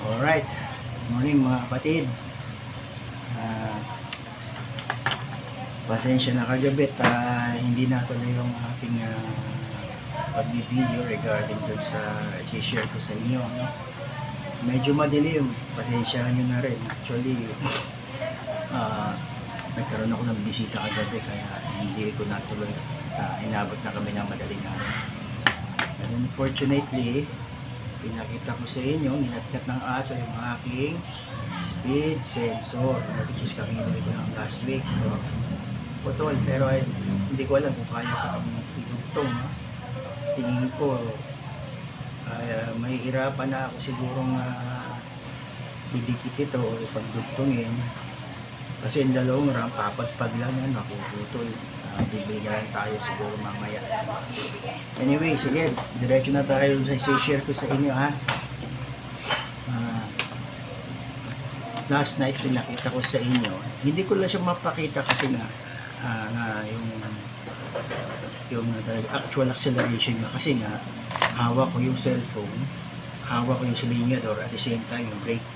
Alright, morning mga kapatid. uh, Pasensya na kagabi hindi natuloy yung ating pag-video regarding dun sa i-share ko sa inyo, no? Medyo madilim, pasensyahan nyo na rin. Actually, nagkaroon ako ng bisita kagabi kaya hindi ko natuloy. Inabot na kami ng madaling araw. And unfortunately, pinakita ko sa inyo, ninatkat ng aso yung aking speed sensor, which is kakinuli ko ng last week. So, putol, pero hindi ko alam kung kaya ko itong idugtong. Tingin ko, may hirapan na ako sigurong idikit ito o ipagdugtongin. Kasi yung dalawang ram, papagpag lang yan, makuputol. Bibigyan tayo siguro mamaya. Anyway, sige, diretso na tayo sa share ko sa inyo, ha. Last night pinakita ko sa inyo, hindi ko lang siya mapakita kasi nga yung actual acceleration niya, kasi nga hawak ko yung cellphone, hawak ko yung silinyador at the same time yung brake.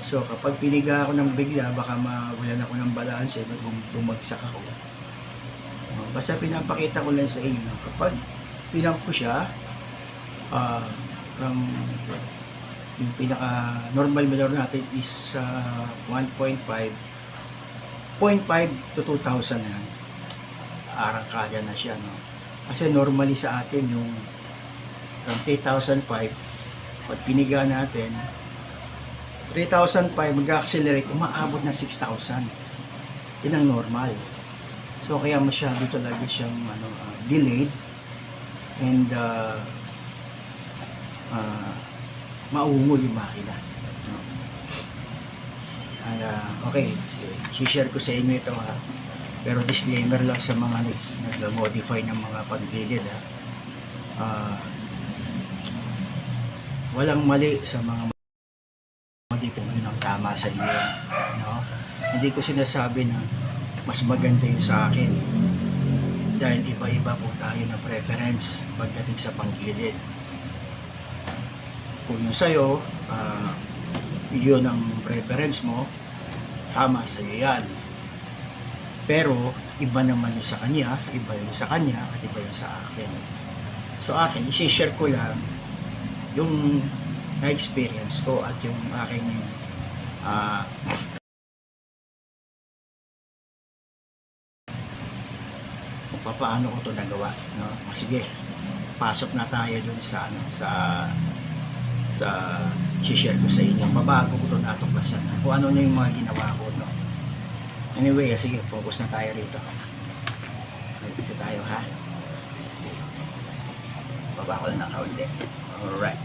So kapag piniga ako ng bigla, baka mawalan ako ng balance kung bumagsak ako. Basta pinapakita ko lang sa inyo, kapag pinamp ko siya, from yung pinaka normal motor natin is 1.5 to 2,000 yan. Arangkada na siya, no? Kasi normally sa atin yung from 3,005, pag piniga natin 3,005, mag-accelerate, umaabot na 6,000. Yun ang normal. So kaya masyado talaga siyang delayed and maungol yung makina. Okay, share ko sa inyo ito, ha. Pero disclaimer lang sa mga nag-modify ng mga pag-gilid, ha. Walang mali sa mga modify ng tama sa inyo, no? Hindi ko sinasabi na mas maganda yung sa akin, dahil iba-iba po tayo ng preference pagdating sa panggilid. Kung yung sa'yo, yun ang preference mo, tama sa'yo yan. Pero iba naman yung sa kanya, iba yung sa kanya, at iba yung sa akin. So akin, isi-share ko lang yung na-experience ko at yung aking kung paano ko ito nagawa, no? Sige, pasok na tayo dun sa share ko sa inyo. Mabago ko ito natuklasan kung ano na yung mga ginawa ko, no? Anyway, sige, focus na tayo rito. Dito tayo, ha. Baba ko lang ng kaunti. Alright,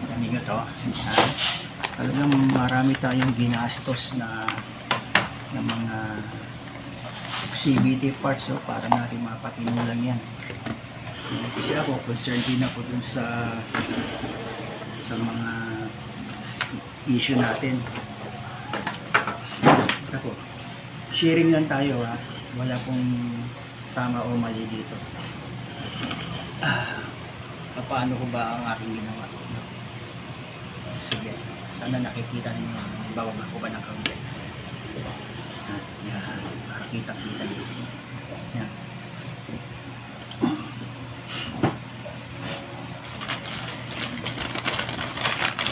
tanin nyo to, ha. Talagang marami tayong ginastos na mga CVT parts, so para natin mapatinulang yan. Kasi ako, concerned din ako dun sa mga issue natin. Ako, sharing lang tayo, ha. Wala pong tama o mali dito. Paano ko ba ang aking ginawa? Sige, sana nakikita ninyo. Bawag ako ba ng kaunti? Yan, para kita-kita dito. Yan.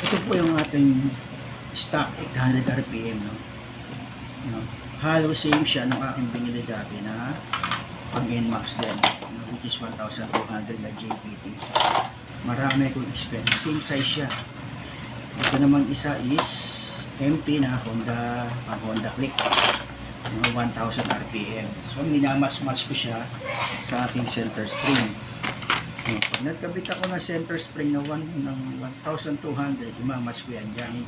Ito po yung ating stock 800 RPM, no? Halos same siya ng aking binili dati na pang NMAX din, which is 1,200 na JPT. Marami akong experience. Same size siya. Ito naman isa is MP na Honda Click, 1,000 RPM. So minamas-match ko siya sa ating center spring. Pag nagkabit ako ng center spring ng 1,200, imamatch ko yan dyan.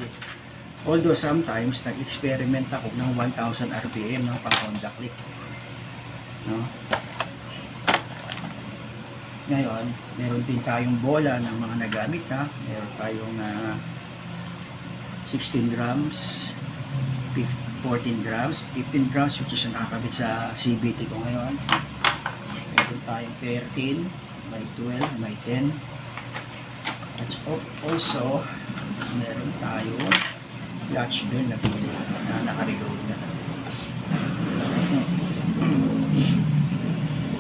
Although sometimes nag-experiment ako ng 1,000 RPM ng pang Honda Click, no? Ngayon, meron din tayong bola ng mga nagamit, ha. Meron tayong 16 grams, 14 grams, 15 grams, which is nakakabit sa CVT ko ngayon. Meron tayong 13, may 12, may 10. At also, meron tayo clutch bell na pinili na naka-regrow na.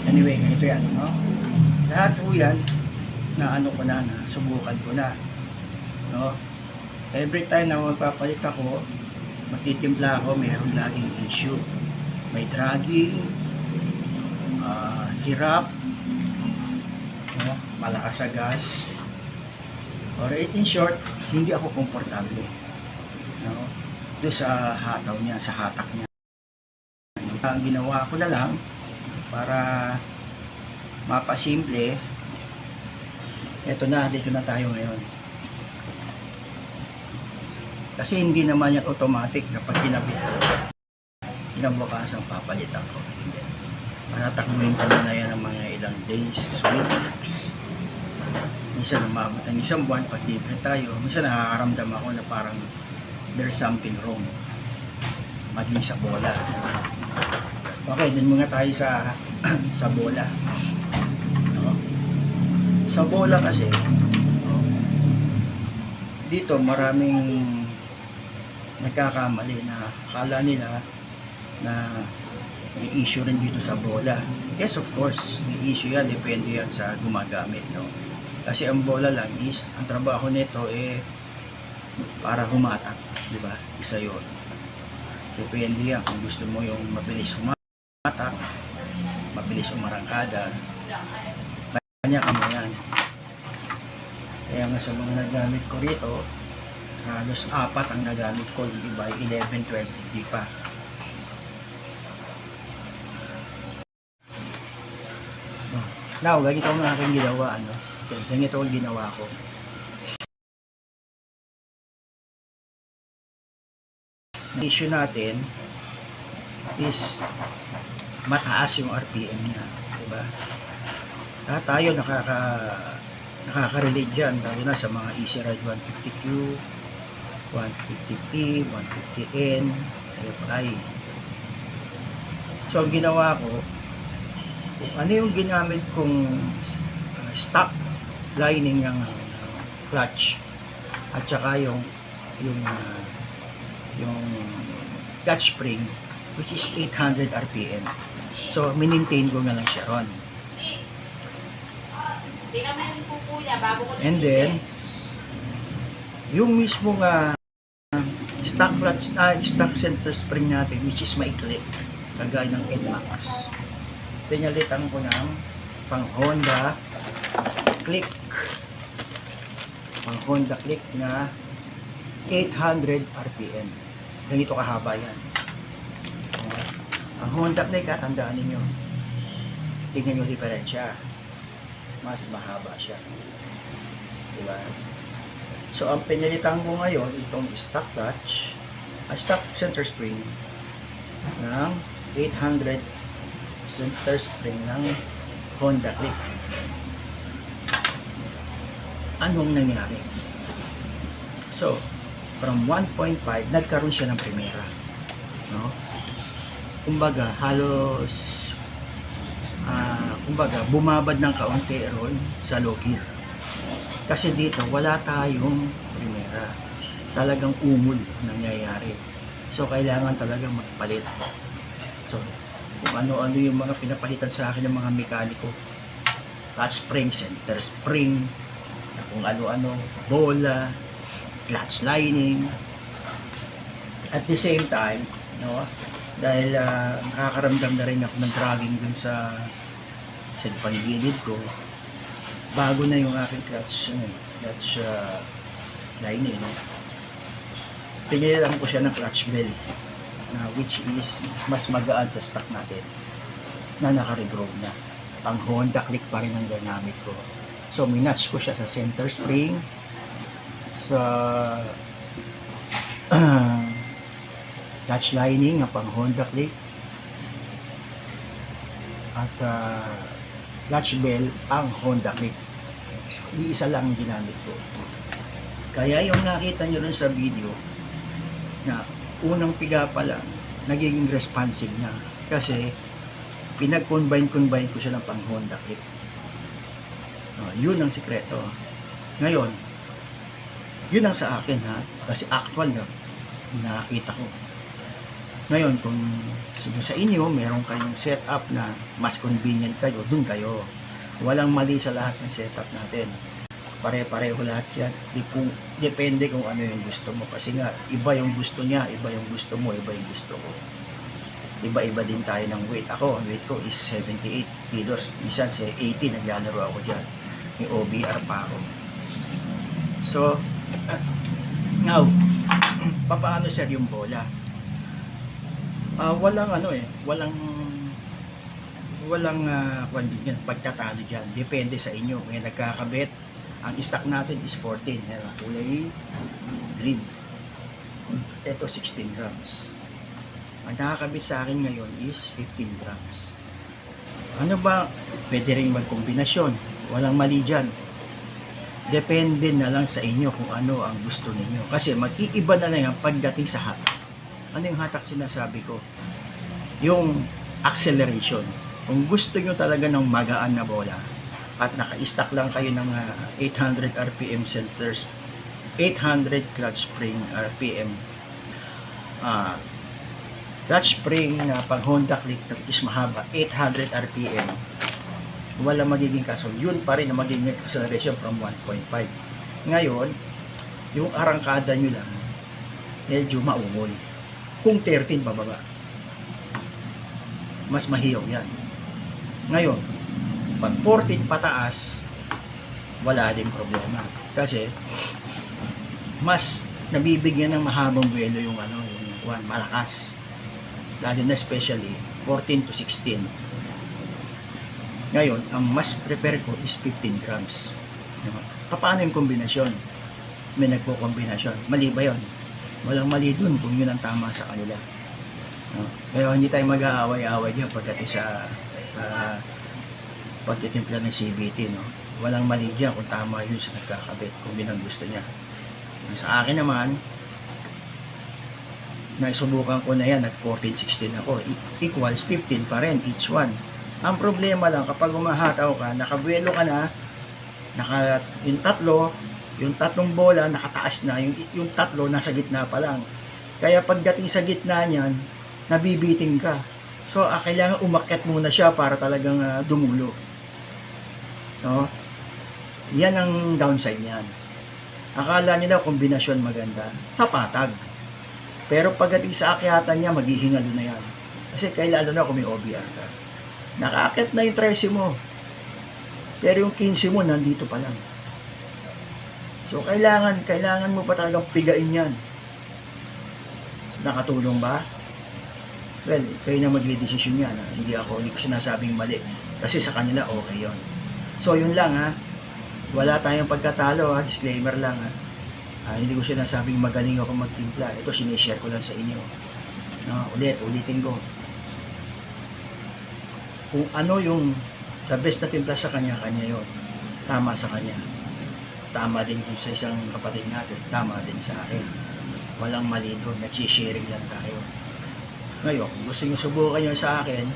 Anyway, ganito yan, no? Lahat po yan na ano ko na, subukan ko na, no? Every time na magpapalit ako, magtitimpla ako, mayroon laging issue. May dragging, hirap, no? Malakas sa gas, or in short, hindi ako komportable, no? Doon sa hataw niya, sa hatak niya. Ang ginawa ko na lang para mapasimple, eto na, dito na tayo ngayon. Kasi hindi naman yan automatic kapag kinabit ko, kinabukasan papalitan ko. Hindi. Matatakbuhin ko na yan ng mga ilang days, weeks. Minsan umabot ng isang buwan, pag libre tayo, minsan nakakaramdam ako na parang there's something wrong. Maging sa bola. Okay, dun muna tayo sa sa bola. No? Sa bola kasi, no? Dito maraming nagkakamali na akala nila na may issue rin dito sa bola. Yes, of course, may issue yan, depende yan sa gumagamit, no? Kasi ang bola lang is, ang trabaho nito para humatak, di ba? Isa yun. Depende yan kung gusto mo yung mabilis humatak, mabilis umarangkada, kanya-kanya yan. Kaya nga sa mga nagamit ko rito, halos 4 ang nagamit ko, yung iba 11, 12, hindi pa. Now, ganito ang aking ginawa, ano? Okay, ganito ang ginawa ko. Ang issue natin is mataas yung RPM niya, diba? Tayo nakaka-relate dyan, lalo na sa mga easy ride 150Q, 150P, 150N, AFI. So, ang ginawa ko, ano yung ginamit kong stock lining ng clutch at saka yung clutch spring, which is 800 RPM. So, minintain ko na lang siya ron. And then, yung mismo stock clutch, stock center spring natin, which is maikli, kagaya ng NMAX. Pinalitan ko ng pang Honda Click. Pang Honda Click na 800 RPM. Ganito kahaba yan. Ang Honda Click, tandaan ninyo. Tingnan nyo diferensya. Mas mahaba siya. Diba? So, ang pinalitan ko ngayon, itong stock clutch, stock center spring ng 800 center spring ng Honda Click. Anong nangyari? So, from 1.5, nagkaroon siya ng primera. No? Kumbaga, halos bumabad ng kaunti ron sa low gear. Kasi dito, wala tayong primera. Talagang umul nangyayari. So, kailangan talagang magpalit. So, kung ano-ano yung mga pinapalitan sa akin ng mga mekaniko. Clutch spring, center spring, kung ano-ano, bola, clutch lining. At the same time, no, dahil nakakaramdam na rin ako ng dragging dun sa panggilid ko, bago na yung aking clutch lining, no? Pinilan ko siya ng clutch bell, na which is mas magaan sa stock natin, na naka-regrow na. Pang Honda Click pa rin ang ginamit ko. So, minatch ko siya sa center spring, sa clutch lining na pang Honda Click, at clutch bell ang Honda Click. So, iisa lang ang ginamit ko. Kaya yung nakita nyo rin sa video, na unang piga pa lang, nagiging responsive na. Kasi, pinag-combine ko siya ng pang Honda Click. Yun ang sikreto. Ngayon, Yun ang sa akin ha, kasi actual na nakakita ko. Ngayon, kung sa inyo, meron kayong setup na mas convenient kayo, dun kayo. Walang mali sa lahat ng setup natin. Pare-pareho lahat yan. Depende kung ano yung gusto mo. Kasi nga, iba yung gusto niya, iba yung gusto mo, iba yung gusto ko. Iba-iba din tayo ng weight. Ako, ang weight ko is 78 kilos. Minsan, 80, naglalaro ako dyan. May OBR pa ako. So, now, paano sir yung bola? Walang pagtatalo dyan. Depende sa inyo. May nagkakabit. Ang stock natin is 14. Kulay green. Ito 16 grams. Ang nakakabit sa akin ngayon is 15 grams. Ano ba? Pwede rin magkombinasyon. Walang mali dyan. Depende na lang sa inyo kung ano ang gusto ninyo. Kasi mag-iiba na lang pagdating sa hatak. Ano yung hatak sinasabi ko? Yung acceleration. Kung gusto nyo talaga ng magaan na bola at naka-stack lang kayo ng 800 RPM centers, 800 clutch spring RPM, clutch spring na pag Honda Click is mahaba, 800 RPM, wala magiging kaso. Yun pa rin na magiging acceleration from 1.5. Ngayon, yung arangkada nyo lang, medyo maungol. Kung 13 bababa, mas mahiyaw yan. Ngayon, pag 14 pataas, wala din problema. Kasi, mas nabibigyan ng mahabang buwelo yung malakas. Lalo na especially, 14 to 16. Ngayon, ang mas prepare ko is 15 grams. Paano yung kombinasyon? May nagpo-kombinasyon. Mali ba yun? Walang mali dun kung yun ang tama sa kanila. Kaya hindi tayo mag-aaway-aaway dyan pagdating sa pagtitimpla ng CBT. Walang mali dyan kung tama yun sa nagkakabit, kung yun ang gusto niya. Sa akin naman, naisubukan ko na yan, nag 14-16 ako, equals 15 pa rin each one. Ang problema lang, kapag umahataw ka, nakabuelo ka na, yung tatlong bola nakataas na, yung tatlo nasa gitna pa lang. Kaya pagdating sa gitna niyan, nabibiting ka. So, kailangan umakyat muna siya para talagang dumulo. No? Yan ang downside niyan. Akala nila kombinasyon maganda sa patag. Pero pagdating sa akyatan niya, maghihingalo na yan. Kasi kailangan na kung may OBR ka. Nakaakyat na yung 13 mo. Pero yung 15 mo, nandito pa lang. So, kailangan mo pa talagang pigain yan. Nakatulong ba? Well, kayo na mag-decision yan. Hindi ko sinasabing mali. Kasi sa kanila, okay yon. So, yun lang ha. Wala tayong pagkatalo ha. Disclaimer lang ha. Hindi ko sinasabing magaling ako magtimpla. Ito, sinishare ko lang sa inyo. No, ulitin ko. Kung ano yung the best na timpla sa kanya yon. Tama sa kanya. Tama din sa isang kapatid natin. Tama din sa akin. Walang mali doon. Nag-sharing lang tayo. Ngayon, kung gusto nyo subukan yun sa akin,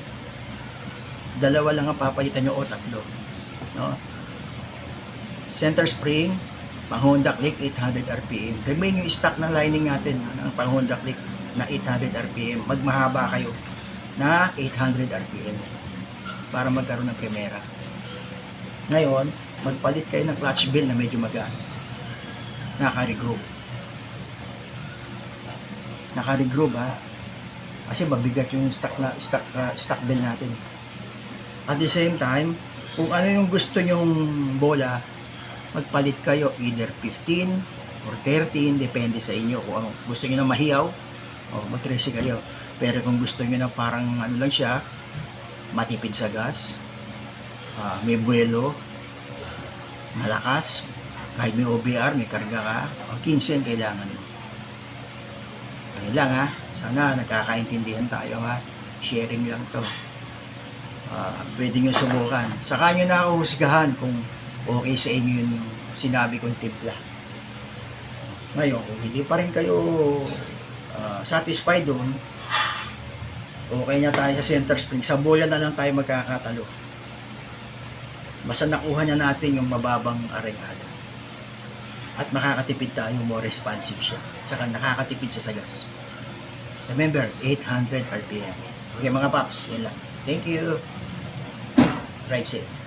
dalawa lang ang papalitan nyo o tatlo. No? Center spring, pang Honda Click, 800 RPM. Remain yung stock na lining natin ng pang Honda Click na 800 RPM. Magmahaba kayo na 800 RPM para magkaroon ng primera. Ngayon, magpalit kayo ng clutch bell na medyo magaan. Naka-regroove. Naka-regroove ha. Kasi mabigat yung stock bell natin. At the same time, kung ano yung gusto nyong bola, magpalit kayo either 15 or 13, depende sa inyo. Kung ano, gusto nyo na mahiyaw, mag-13 kayo. Pero kung gusto nyo na parang ano lang siya, matipid sa gas, may buwelo, malakas, kahit may OBR, may karga ka, 15 kailangan mo. Ayun lang ha. Sana nagkakaintindihan tayo ha. Sharing lang to. Pwede nyo subukan. Saka nyo na uhusgahan kung okay sa inyo yung sinabi kong timpla. Ngayon, kung hindi pa rin kayo satisfied doon, okay na tayo sa center spring. Sa bola na lang tayo magkakatalo. Basta nakuha na natin yung mababang arengada. at makakatipid tayo, more responsive siya. Saka nakakatipid sa gas. Remember, 800 RPM. Okay mga paps, yun lang. Thank you. Ride safe.